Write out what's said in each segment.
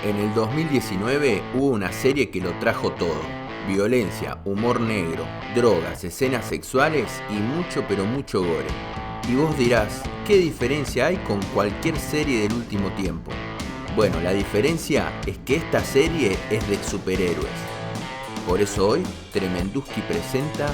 En el 2019 hubo una serie que lo trajo todo. Violencia, humor negro, drogas, escenas sexuales y mucho pero mucho gore. Y vos dirás, ¿qué diferencia hay con cualquier serie del último tiempo? Bueno, la diferencia es que esta serie es de superhéroes. Por eso hoy, Tremenduski presenta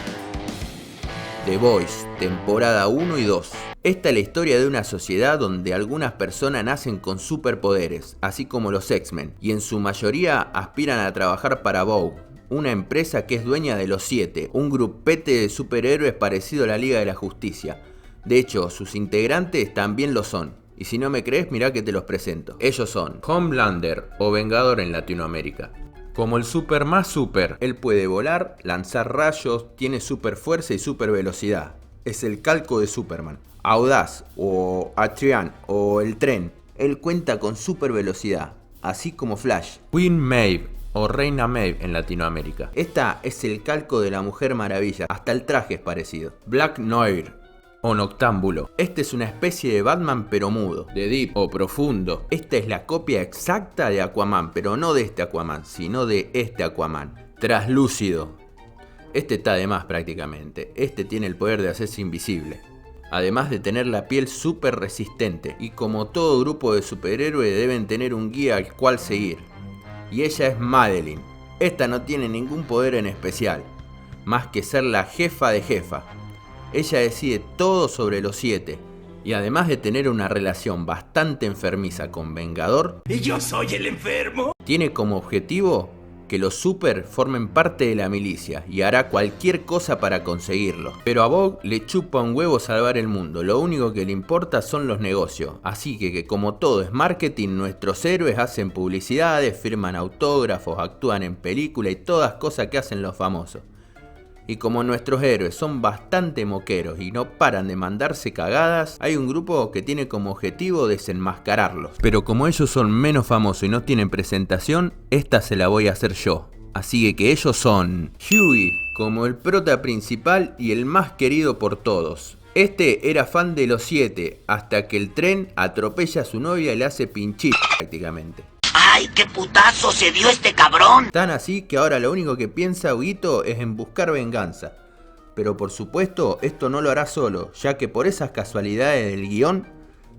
The Boys, temporada 1 y 2. Esta es la historia de una sociedad donde algunas personas nacen con superpoderes, así como los X-Men, y en su mayoría aspiran a trabajar para Vogue, una empresa que es dueña de los 7, un grupete de superhéroes parecido a la Liga de la Justicia. De hecho, sus integrantes también lo son. Y si no me crees, mirá que te los presento. Ellos son Homelander, o Vengador en Latinoamérica. Como el super más super, él puede volar, lanzar rayos, tiene super fuerza y super velocidad. Es el calco de Superman. Audaz, o Atrian, o el tren. Él cuenta con super velocidad, así como Flash. Queen Maeve, o Reina Maeve en Latinoamérica. Esta es el calco de la Mujer Maravilla, hasta el traje es parecido. Black Noir, o Noctámbulo. Este es una especie de Batman pero mudo, de Deep o Profundo. Esta es la copia exacta de Aquaman, pero no de este Aquaman, sino de este Aquaman. Traslúcido. Este está de más prácticamente. Este tiene el poder de hacerse invisible. Además de tener la piel súper resistente. Y como todo grupo de superhéroes deben tener un guía al cual seguir. Y ella es Madeline. Esta no tiene ningún poder en especial, más que ser la jefa de jefa. Ella decide todo sobre los 7. Y además de tener una relación bastante enfermiza con Vengador, ¿y yo soy el enfermo? Tiene como objetivo que los super formen parte de la milicia y hará cualquier cosa para conseguirlo. Pero a Vogue le chupa un huevo salvar el mundo, lo único que le importa son los negocios. Así que como todo es marketing, nuestros héroes hacen publicidades, firman autógrafos, actúan en películas y todas cosas que hacen los famosos. Y como nuestros héroes son bastante moqueros y no paran de mandarse cagadas, hay un grupo que tiene como objetivo desenmascararlos. Pero como ellos son menos famosos y no tienen presentación, esta se la voy a hacer yo. Así que ellos son Hughie, como el prota principal y el más querido por todos. Este era fan de los 7, hasta que el tren atropella a su novia y le hace pinchir prácticamente. ¡Ay, qué putazo se dio este cabrón! Tan así que ahora lo único que piensa Huguito es en buscar venganza. Pero por supuesto esto no lo hará solo, ya que por esas casualidades del guión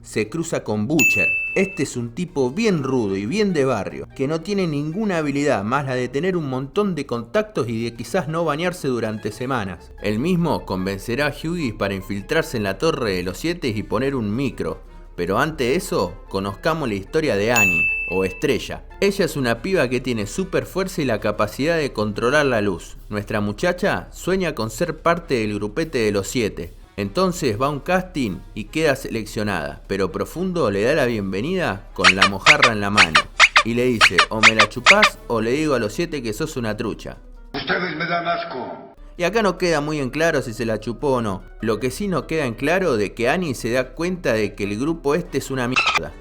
se cruza con Butcher. Este es un tipo bien rudo y bien de barrio, que no tiene ninguna habilidad más la de tener un montón de contactos y de quizás no bañarse durante semanas. Él mismo convencerá a Hughie para infiltrarse en la torre de los 7 y poner un micro. Pero antes de eso, conozcamos la historia de Annie, o Estrella. Ella es una piba que tiene super fuerza y la capacidad de controlar la luz. Nuestra muchacha sueña con ser parte del grupete de los 7. Entonces va a un casting y queda seleccionada, pero Profundo le da la bienvenida con la mojarra en la mano. Y le dice, o me la chupás o le digo a los 7 que sos una trucha. Ustedes me dan asco. Y acá no queda muy en claro si se la chupó o no. Lo que sí no queda en claro de que Annie se da cuenta de que el grupo este es una mierda.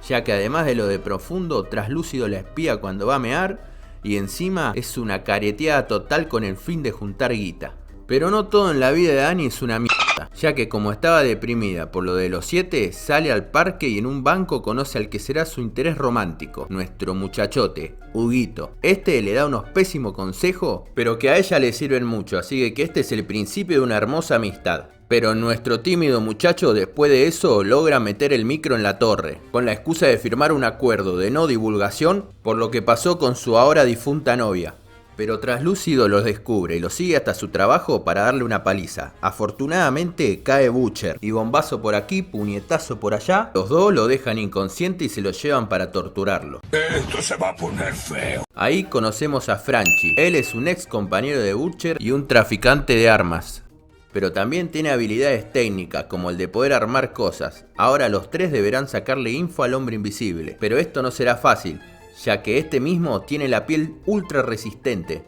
Ya que además de lo de Profundo, Traslúcido la espía cuando va a mear. Y encima es una careteada total con el fin de juntar guita. Pero no todo en la vida de Annie es una mierda. Ya que como estaba deprimida por lo de los 7, sale al parque y en un banco conoce al que será su interés romántico, nuestro muchachote, Huguito. Este le da unos pésimos consejos, pero que a ella le sirven mucho, así que este es el principio de una hermosa amistad. Pero nuestro tímido muchacho después de eso logra meter el micro en la torre, con la excusa de firmar un acuerdo de no divulgación por lo que pasó con su ahora difunta novia. Pero Traslúcido los descubre y los sigue hasta su trabajo para darle una paliza. Afortunadamente cae Butcher y bombazo por aquí, puñetazo por allá. Los dos lo dejan inconsciente y se lo llevan para torturarlo. Esto se va a poner feo. Ahí conocemos a Franchi. Él es un ex compañero de Butcher y un traficante de armas. Pero también tiene habilidades técnicas como el de poder armar cosas. Ahora los tres deberán sacarle info al hombre invisible. Pero esto no será fácil, ya que este mismo tiene la piel ultra resistente.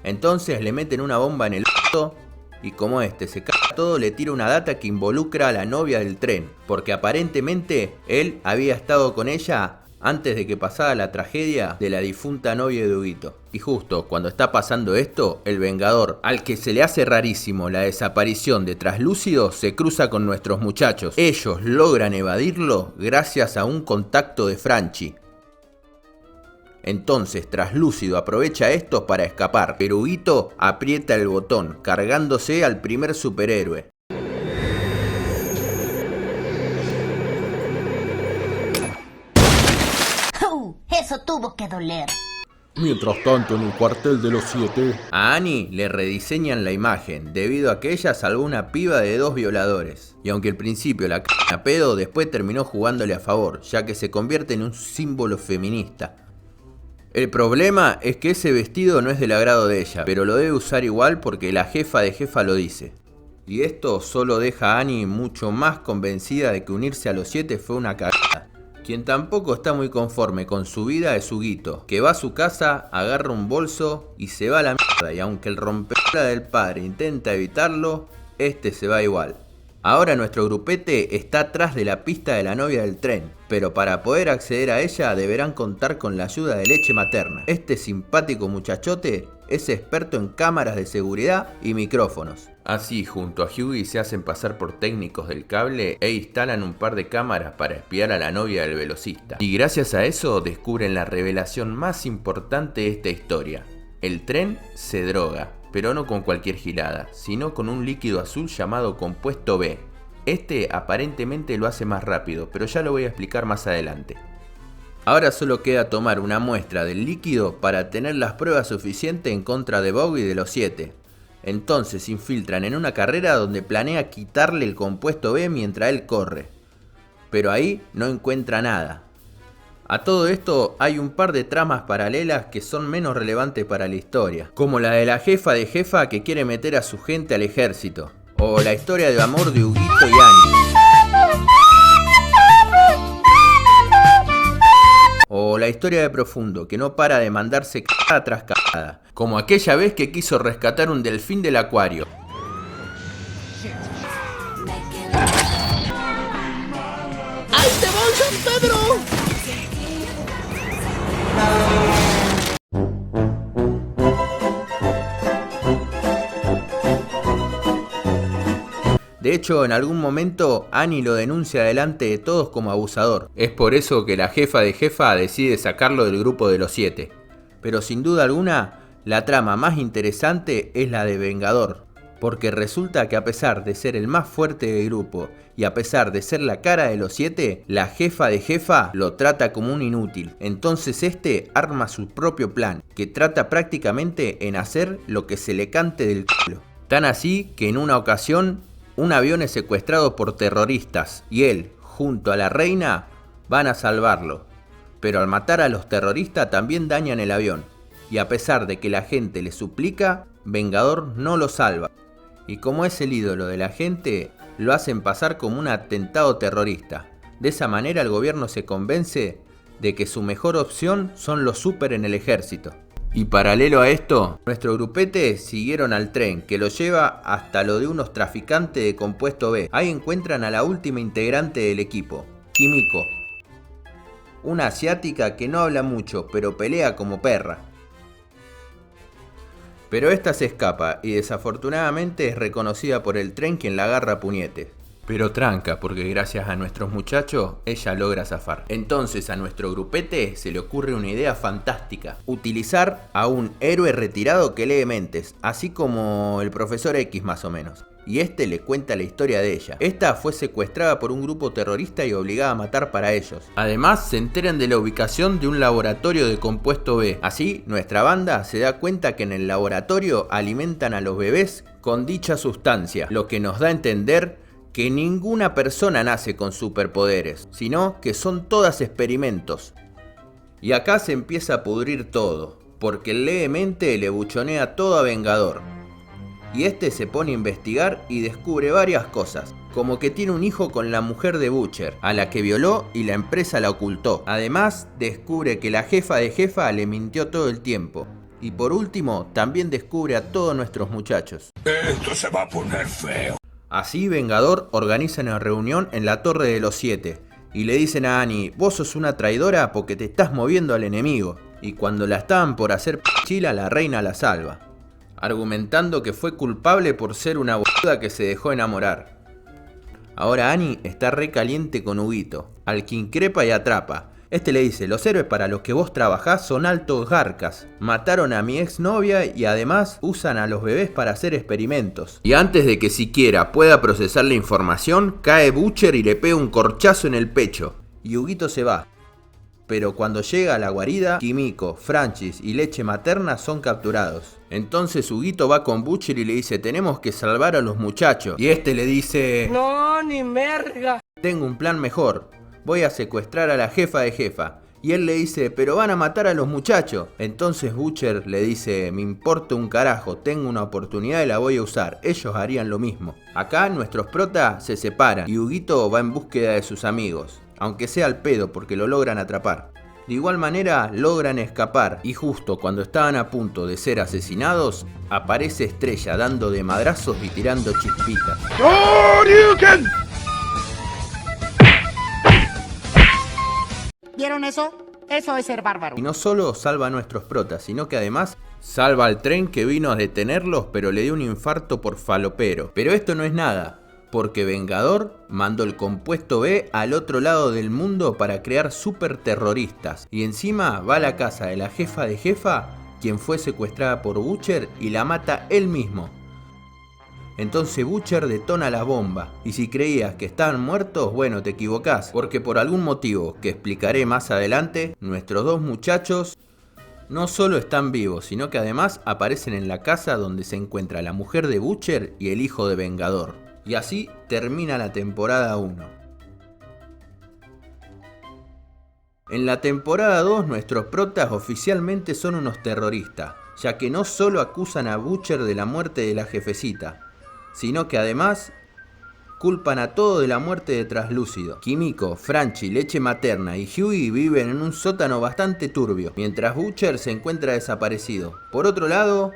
Entonces le meten una bomba en el orto y como este se caga todo, le tira una data que involucra a la novia del tren, porque aparentemente él había estado con ella antes de que pasara la tragedia de la difunta novia de Huguito. Y justo cuando está pasando esto, el Vengador, al que se le hace rarísimo la desaparición de Traslúcido, se cruza con nuestros muchachos. Ellos logran evadirlo gracias a un contacto de Franchi. Entonces Traslúcido aprovecha esto para escapar, pero Huguito aprieta el botón, cargándose al primer superhéroe. Eso tuvo que doler. Mientras tanto, en el cuartel de los 7... A Annie le rediseñan la imagen, debido a que ella salvó una piba de 2 violadores. Y aunque al principio la c***a a pedo, después terminó jugándole a favor, ya que se convierte en un símbolo feminista. El problema es que ese vestido no es del agrado de ella, pero lo debe usar igual porque la jefa de jefa lo dice. Y esto solo deja a Annie mucho más convencida de que unirse a los 7 fue una cagada. Quien tampoco está muy conforme con su vida es Huguito, que va a su casa, agarra un bolso y se va a la mierda, y aunque el rompeola del padre intenta evitarlo, este se va igual. Ahora nuestro grupete está atrás de la pista de la novia del tren, pero para poder acceder a ella deberán contar con la ayuda de Leche Materna. Este simpático muchachote es experto en cámaras de seguridad y micrófonos. Así, junto a Hughie se hacen pasar por técnicos del cable e instalan un par de cámaras para espiar a la novia del velocista. Y gracias a eso descubren la revelación más importante de esta historia. El tren se droga, pero no con cualquier gilada, sino con un líquido azul llamado compuesto B. Este aparentemente lo hace más rápido, pero ya lo voy a explicar más adelante. Ahora solo queda tomar una muestra del líquido para tener las pruebas suficientes en contra de Bob y de los 7. Entonces se infiltran en una carrera donde planea quitarle el compuesto B mientras él corre. Pero ahí no encuentra nada. A todo esto hay un par de tramas paralelas que son menos relevantes para la historia, como la de la jefa de jefa que quiere meter a su gente al ejército, o la historia de amor de Huguito y Annie, o la historia de Profundo, que no para de mandarse cagada tras cagada, como aquella vez que quiso rescatar un delfín del acuario. ¡Ahí te va San Pedro! De hecho, en algún momento Annie lo denuncia delante de todos como abusador. Es por eso que la jefa de jefa decide sacarlo del grupo de los 7. Pero sin duda alguna, la trama más interesante es la de Vengador. Porque resulta que a pesar de ser el más fuerte del grupo y a pesar de ser la cara de los 7, la jefa de jefa lo trata como un inútil. Entonces este arma su propio plan, que trata prácticamente en hacer lo que se le cante del culo. Tan así que en una ocasión un avión es secuestrado por terroristas y él, junto a la reina, van a salvarlo. Pero al matar a los terroristas también dañan el avión. Y a pesar de que la gente le suplica, Vengador no lo salva. Y como es el ídolo de la gente, lo hacen pasar como un atentado terrorista. De esa manera el gobierno se convence de que su mejor opción son los super en el ejército. Y paralelo a esto, nuestro grupete siguieron al tren que lo lleva hasta lo de unos traficantes de compuesto B. Ahí encuentran a la última integrante del equipo, Kimiko. Una asiática que no habla mucho, pero pelea como perra. Pero esta se escapa y desafortunadamente es reconocida por el tren quien la agarra a puñetes. Pero tranca, porque gracias a nuestros muchachos, ella logra zafar. Entonces a nuestro grupete se le ocurre una idea fantástica. Utilizar a un héroe retirado que lee mentes, así como el profesor X más o menos. Y este le cuenta la historia de ella. Esta fue secuestrada por un grupo terrorista y obligada a matar para ellos. Además se enteran de la ubicación de un laboratorio de compuesto B. Así nuestra banda se da cuenta que en el laboratorio alimentan a los bebés con dicha sustancia, lo que nos da a entender que ninguna persona nace con superpoderes, sino que son todas experimentos. Y acá se empieza a pudrir todo, porque el levemente le buchonea todo a Vengador. Y este se pone a investigar y descubre varias cosas, como que tiene un hijo con la mujer de Butcher, a la que violó y la empresa la ocultó. Además, descubre que la jefa de jefa le mintió todo el tiempo. Y por último, también descubre a todos nuestros muchachos. Esto se va a poner feo. Así Vengador organiza una reunión en la Torre de los 7 y le dicen a Annie: vos sos una traidora porque te estás moviendo al enemigo. Y cuando la estaban por hacer pichila, la reina la salva, argumentando que fue culpable por ser una boluda que se dejó enamorar. Ahora Annie está re caliente con Huguito, al que increpa y atrapa, Este le dice, los héroes para los que vos trabajás son altos garcas. Mataron a mi exnovia y además usan a los bebés para hacer experimentos. Y antes de que siquiera pueda procesar la información, cae Butcher y le pega un corchazo en el pecho. Y Huguito se va. Pero cuando llega a la guarida, Kimiko, Francis y Leche Materna son capturados. Entonces Huguito va con Butcher y le dice, tenemos que salvar a los muchachos. Y este le dice, No, ni merga. tengo un plan mejor. Voy a secuestrar a la jefa de jefa. Y él le dice, pero van a matar a los muchachos. Entonces Butcher le dice, me importa un carajo, tengo una oportunidad y la voy a usar. Ellos harían lo mismo. Acá nuestros protas se separan y Huguito va en búsqueda de sus amigos. Aunque sea al pedo porque lo logran atrapar. De igual manera logran escapar y justo cuando estaban a punto de ser asesinados, aparece Estrella dando de madrazos y tirando chispitas. ¿Vieron eso? Eso es ser bárbaro. Y no solo salva a nuestros protas, sino que además salva al tren que vino a detenerlos, pero le dio un infarto por falopero. Pero esto no es nada, porque Vengador mandó el compuesto B al otro lado del mundo para crear superterroristas. Y encima va a la casa de la jefa de jefa, quien fue secuestrada por Butcher, y la mata él mismo. Entonces Butcher detona la bomba, y si creías que estaban muertos, bueno, te equivocás, porque por algún motivo que explicaré más adelante, nuestros dos muchachos no solo están vivos, sino que además aparecen en la casa donde se encuentra la mujer de Butcher y el hijo de Vengador. Y así termina la temporada 1. En la temporada 2 nuestros protas oficialmente son unos terroristas, ya que no solo acusan a Butcher de la muerte de la jefecita, sino que además culpan a todo de la muerte de Traslúcido. Kimiko, Franchi, Leche Materna y Hughie viven en un sótano bastante turbio, mientras Butcher se encuentra desaparecido. Por otro lado,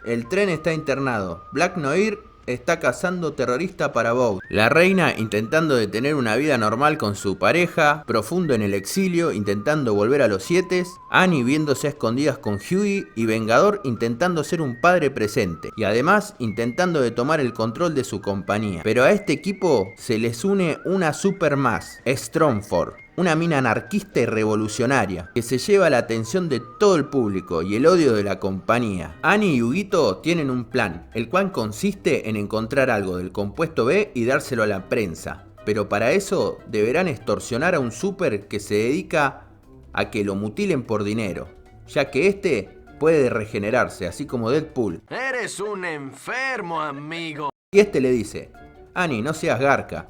el tren está internado. Black Noir está cazando terrorista para Vogue. La reina intentando de tener una vida normal con su pareja. Profundo en el exilio intentando volver a los 7. Annie viéndose a escondidas con Hughie. Y Vengador intentando ser un padre presente. Y además intentando de tomar el control de su compañía. Pero a este equipo se les une una super más. Stormford. Una mina anarquista y revolucionaria que se lleva la atención de todo el público y el odio de la compañía. Annie y Huguito tienen un plan, el cual consiste en encontrar algo del compuesto B y dárselo a la prensa. Pero para eso deberán extorsionar a un súper que se dedica a que lo mutilen por dinero, ya que este puede regenerarse, así como Deadpool. Eres un enfermo, amigo. Y este le dice, Annie, no seas garca.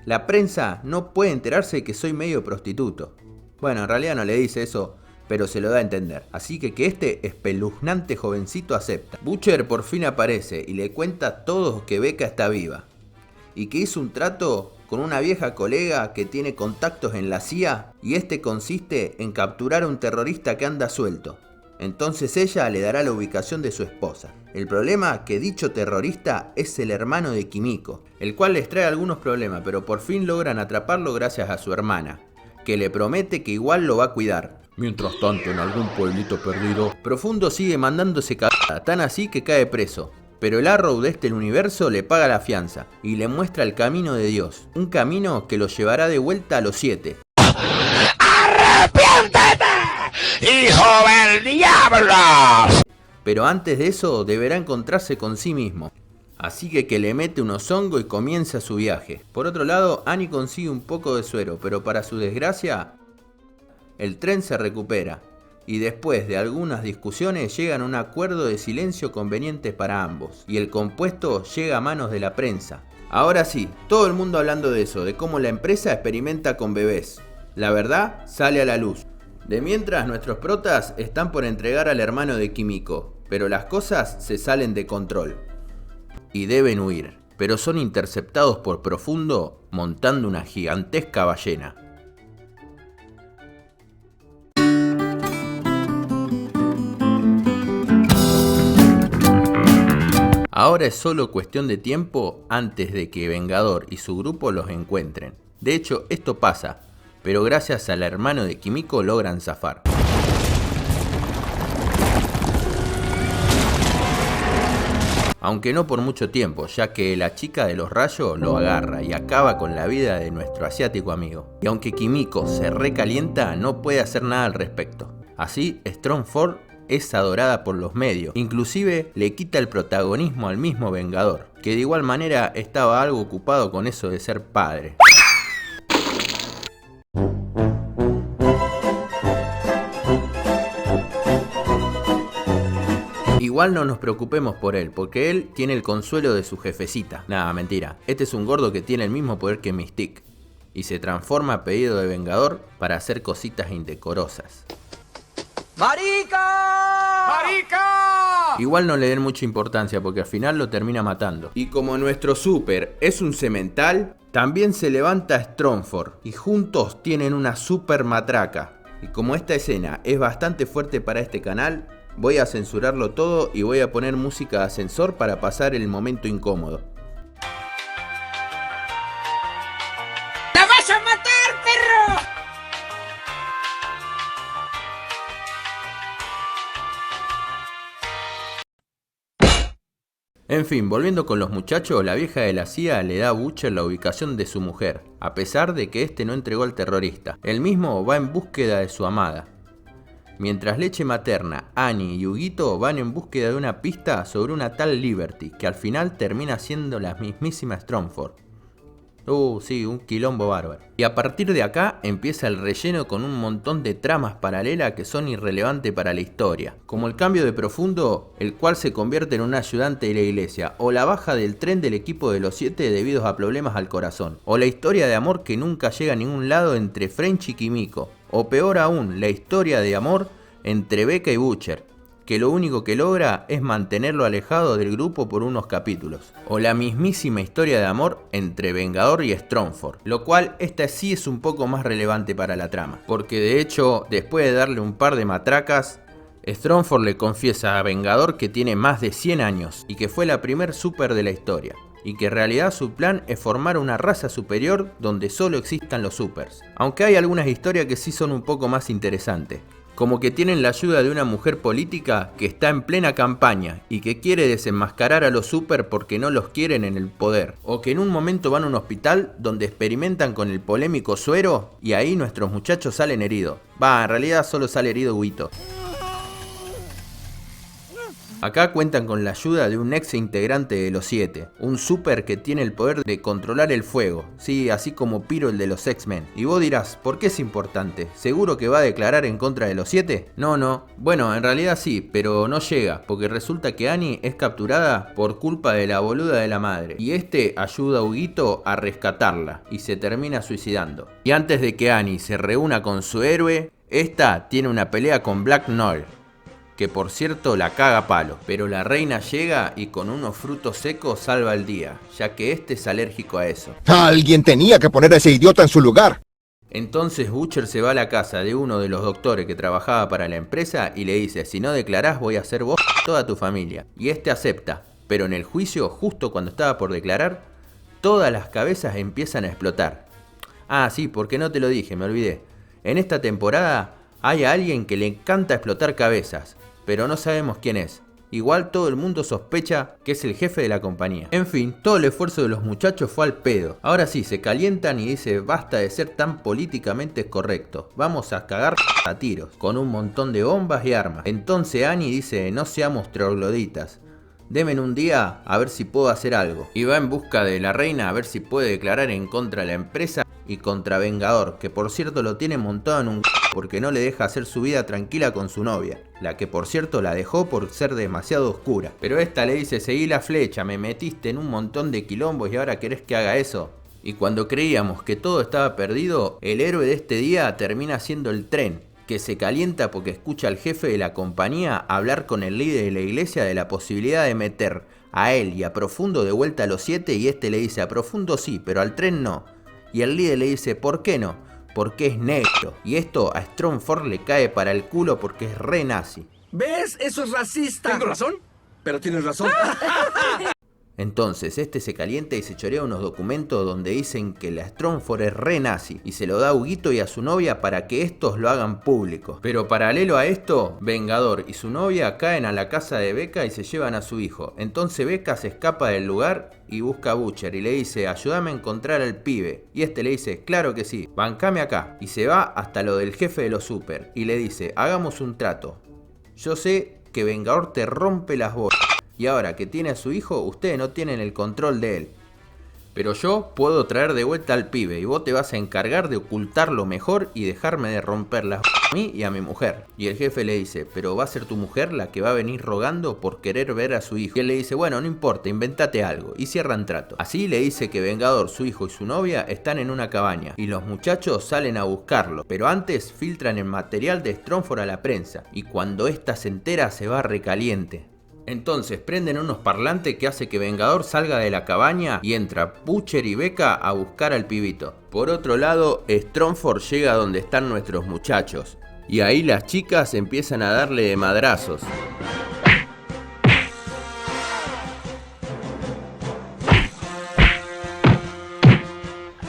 La prensa no puede enterarse de que soy medio prostituto. Bueno, en realidad no le dice eso, pero se lo da a entender. Así que este espeluznante jovencito acepta. Butcher por fin aparece y le cuenta a todos que Becca está viva. Y que hizo un trato con una vieja colega que tiene contactos en la CIA. Y este consiste en capturar a un terrorista que anda suelto. Entonces ella le dará la ubicación de su esposa. El problema es que dicho terrorista es el hermano de Kimiko, el cual les trae algunos problemas, pero por fin logran atraparlo gracias a su hermana, que le promete que igual lo va a cuidar. Mientras tanto, en algún pueblito perdido, Profundo sigue mandándose cagada, tan así que cae preso. Pero el Arrow de este universo le paga la fianza y le muestra el camino de Dios, un camino que lo llevará de vuelta a los 7. ¡Arrepiéntete, hijo del diablo! Pero antes de eso deberá encontrarse con sí mismo. Así que le mete unos hongos y comienza su viaje. Por otro lado, Annie consigue un poco de suero, pero para su desgracia, el tren se recupera. Y después de algunas discusiones llegan a un acuerdo de silencio conveniente para ambos. Y el compuesto llega a manos de la prensa. Ahora sí, todo el mundo hablando de eso, de cómo la empresa experimenta con bebés. La verdad sale a la luz. De mientras, nuestros protas están por entregar al hermano de Kimiko, pero las cosas se salen de control y deben huir, pero son interceptados por Profundo montando una gigantesca ballena. Ahora es solo cuestión de tiempo antes de que Vengador y su grupo los encuentren. De hecho, esto pasa, pero gracias al hermano de Kimiko logran zafar. aunque no por mucho tiempo, ya que la chica de los rayos lo agarra y acaba con la vida de nuestro asiático amigo. Y aunque Kimiko se recalienta, no puede hacer nada al respecto. Así, Storm4 es adorada por los medios, inclusive le quita el protagonismo al mismo Vengador, que de igual manera estaba algo ocupado con eso de ser padre. Igual no nos preocupemos por él, porque él tiene el consuelo de su jefecita. Nada, mentira. Este es un gordo que tiene el mismo poder que Mystique y se transforma a pedido de Vengador para hacer cositas indecorosas. ¡Marica! ¡Marica! Igual no le den mucha importancia porque al final lo termina matando. Y como nuestro super es un semental, también se levanta Storm4 y juntos tienen una super matraca. Y como esta escena es bastante fuerte para este canal, voy a censurarlo todo y voy a poner música de ascensor para pasar el momento incómodo. ¡La vas a matar, perro! En fin, volviendo con los muchachos, la vieja de la CIA le da a Butcher la ubicación de su mujer, a pesar de que este no entregó al terrorista. Él mismo va en búsqueda de su amada. Mientras Leche Materna, Annie y Huguito van en búsqueda de una pista sobre una tal Liberty, que al final termina siendo la mismísima Storm4. Sí, un quilombo bárbaro. Y a partir de acá empieza el relleno con un montón de tramas paralelas que son irrelevantes para la historia, como el cambio de Profundo, el cual se convierte en un ayudante de la iglesia, o la baja del tren del equipo de los 7 debido a problemas al corazón, o la historia de amor que nunca llega a ningún lado entre French y Kimiko, o peor aún, la historia de amor entre Becca y Butcher, que lo único que logra es mantenerlo alejado del grupo por unos capítulos. O la mismísima historia de amor entre Vengador y Storm4, lo cual esta sí es un poco más relevante para la trama, porque de hecho, después de darle un par de matracas, Storm4 le confiesa a Vengador que tiene más de 100 años y que fue la primer super de la historia, y que en realidad su plan es formar una raza superior donde solo existan los supers. Aunque hay algunas historias que sí son un poco más interesantes, como que tienen la ayuda de una mujer política que está en plena campaña y que quiere desenmascarar a los super porque no los quieren en el poder, o que en un momento van a un hospital donde experimentan con el polémico suero y ahí nuestros muchachos salen heridos. En realidad solo sale herido Huguito. Acá cuentan con la ayuda de un ex integrante de los 7, un super que tiene el poder de controlar el fuego, sí, así como Pyro el de los X-Men. Y vos dirás, ¿por qué es importante? ¿Seguro que va a declarar en contra de los 7? No, bueno, en realidad sí, pero no llega, porque resulta que Annie es capturada por culpa de la boluda de la madre, y este ayuda a Huguito a rescatarla, y se termina suicidando. Y antes de que Annie se reúna con su héroe, esta tiene una pelea con Black Noir, que por cierto la caga a palo, pero la reina llega y con unos frutos secos salva el día, ya que este es alérgico a eso. Alguien tenía que poner a ese idiota en su lugar. Entonces Butcher se va a la casa de uno de los doctores que trabajaba para la empresa y le dice, si no declarás voy a hacer vos toda tu familia. Y este acepta, pero en el juicio, justo cuando estaba por declarar, todas las cabezas empiezan a explotar. Sí, porque no te lo dije, me olvidé. En esta temporada hay a alguien que le encanta explotar cabezas, pero no sabemos quién es. Igual todo el mundo sospecha que es el jefe de la compañía. En fin, todo el esfuerzo de los muchachos fue al pedo. Ahora sí, se calientan y dice basta de ser tan políticamente correcto. Vamos a cagar a tiros, con un montón de bombas y armas. Entonces Annie dice no seamos trogloditas. Denme un día a ver si puedo hacer algo. Y va en busca de la reina a ver si puede declarar en contra de la empresa y contra Vengador, que por cierto lo tiene montado en un porque no le deja hacer su vida tranquila con su novia, la que por cierto la dejó por ser demasiado oscura. Pero esta le dice seguí la flecha, me metiste en un montón de quilombos y ahora querés que haga eso. Y cuando creíamos que todo estaba perdido, el héroe de este día termina siendo el tren, que se calienta porque escucha al jefe de la compañía hablar con el líder de la iglesia de la posibilidad de meter a él y a Profundo de vuelta a los 7 y este le dice a Profundo sí, pero al tren no. Y el líder le dice ¿por qué no? Porque es negro. Y esto a Storm4 le cae para el culo porque es re nazi. ¿Ves? Eso es racista. ¿Tengo razón? Pero tienes razón. Entonces este se calienta y se chorea unos documentos donde dicen que la Strongford es re nazi y se lo da a Huguito y a su novia para que estos lo hagan público. Pero paralelo a esto, Vengador y su novia caen a la casa de Becca y se llevan a su hijo. Entonces Becca se escapa del lugar y busca a Butcher y le dice: ayúdame a encontrar al pibe. Y este le dice: claro que sí, bancame acá. Y se va hasta lo del jefe de los super y le dice: hagamos un trato. Yo sé que Vengador te rompe las bolas y ahora que tiene a su hijo, ustedes no tienen el control de él. Pero yo puedo traer de vuelta al pibe y vos te vas a encargar de ocultarlo mejor y dejarme de romper las a mí y a mi mujer. Y el jefe le dice: pero va a ser tu mujer la que va a venir rogando por querer ver a su hijo. Y él le dice: bueno, no importa, inventate algo. Y cierran trato. Así le dice que Vengador, su hijo y su novia están en una cabaña y los muchachos salen a buscarlo. Pero antes filtran el material de Strongford a la prensa y cuando esta se entera se va recaliente. Entonces prenden unos parlantes que hace que Vengador salga de la cabaña y entra Butcher y Becca a buscar al pibito. Por otro lado, Strongford llega donde están nuestros muchachos y ahí las chicas empiezan a darle de madrazos.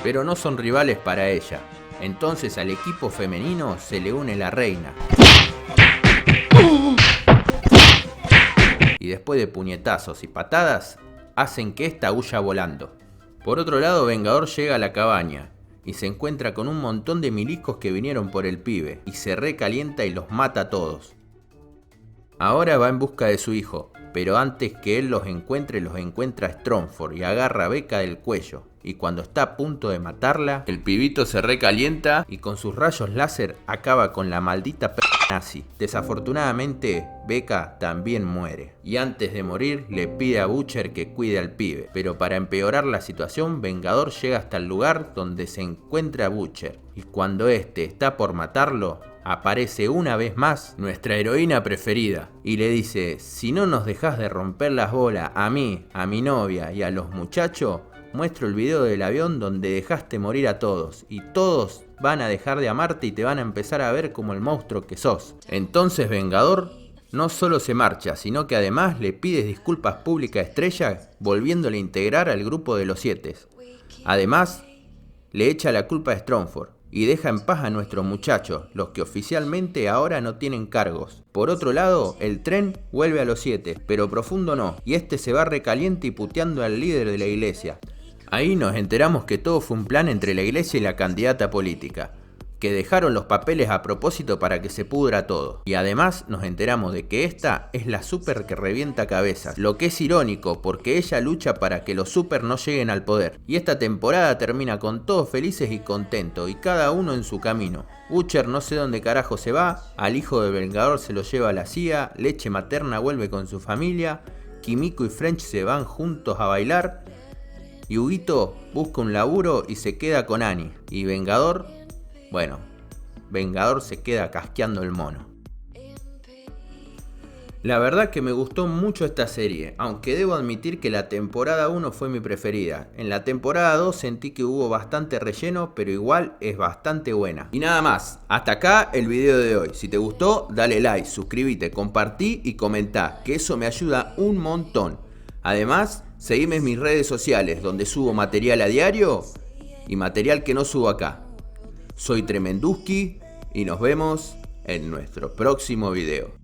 Pero no son rivales para ella. Entonces al equipo femenino se le une la reina. Y después de puñetazos y patadas, hacen que esta huya volando. Por otro lado, Vengador llega a la cabaña y se encuentra con un montón de milicos que vinieron por el pibe y se recalienta y los mata a todos. Ahora va en busca de su hijo, pero antes que él los encuentra Strongford y agarra a Becca del cuello. Y cuando está a punto de matarla, el pibito se recalienta y con sus rayos láser acaba con la maldita nazi. Desafortunadamente, Becca también muere. Y antes de morir, le pide a Butcher que cuide al pibe. Pero para empeorar la situación, Vengador llega hasta el lugar donde se encuentra Butcher. Y cuando este está por matarlo, aparece una vez más nuestra heroína preferida. Y le dice: si no nos dejas de romper las bolas a mí, a mi novia y a los muchachos, muestro el video del avión donde dejaste morir a todos y todos van a dejar de amarte y te van a empezar a ver como el monstruo que sos. Entonces Vengador no solo se marcha, sino que además le pide disculpas públicas a Estrella, volviéndole a integrar al grupo de los 7. Además, le echa la culpa a Strongford y deja en paz a nuestros muchachos, los que oficialmente ahora no tienen cargos. Por otro lado, el tren vuelve a los 7, pero Profundo no, y este se va recaliente y puteando al líder de la iglesia. Ahí nos enteramos que todo fue un plan entre la iglesia y la candidata política, que dejaron los papeles a propósito para que se pudra todo. Y además nos enteramos de que esta es la super que revienta cabezas, lo que es irónico porque ella lucha para que los super no lleguen al poder. Y esta temporada termina con todos felices y contentos y cada uno en su camino. Butcher no sé dónde carajo se va, al hijo de Vengador se lo lleva a la CIA, Leche Materna vuelve con su familia, Kimiko y French se van juntos a bailar y Huguito busca un laburo y se queda con Annie. Y Vengador, bueno, Vengador se queda casqueando el mono. La verdad que me gustó mucho esta serie, aunque debo admitir que la temporada 1 fue mi preferida. En la temporada 2 sentí que hubo bastante relleno, pero igual es bastante buena. Y nada más, hasta acá el video de hoy. Si te gustó, dale like, suscríbete, compartí y comentá, que eso me ayuda un montón. Además, seguime en mis redes sociales, donde subo material a diario y material que no subo acá. Soy Tremenduski y nos vemos en nuestro próximo video.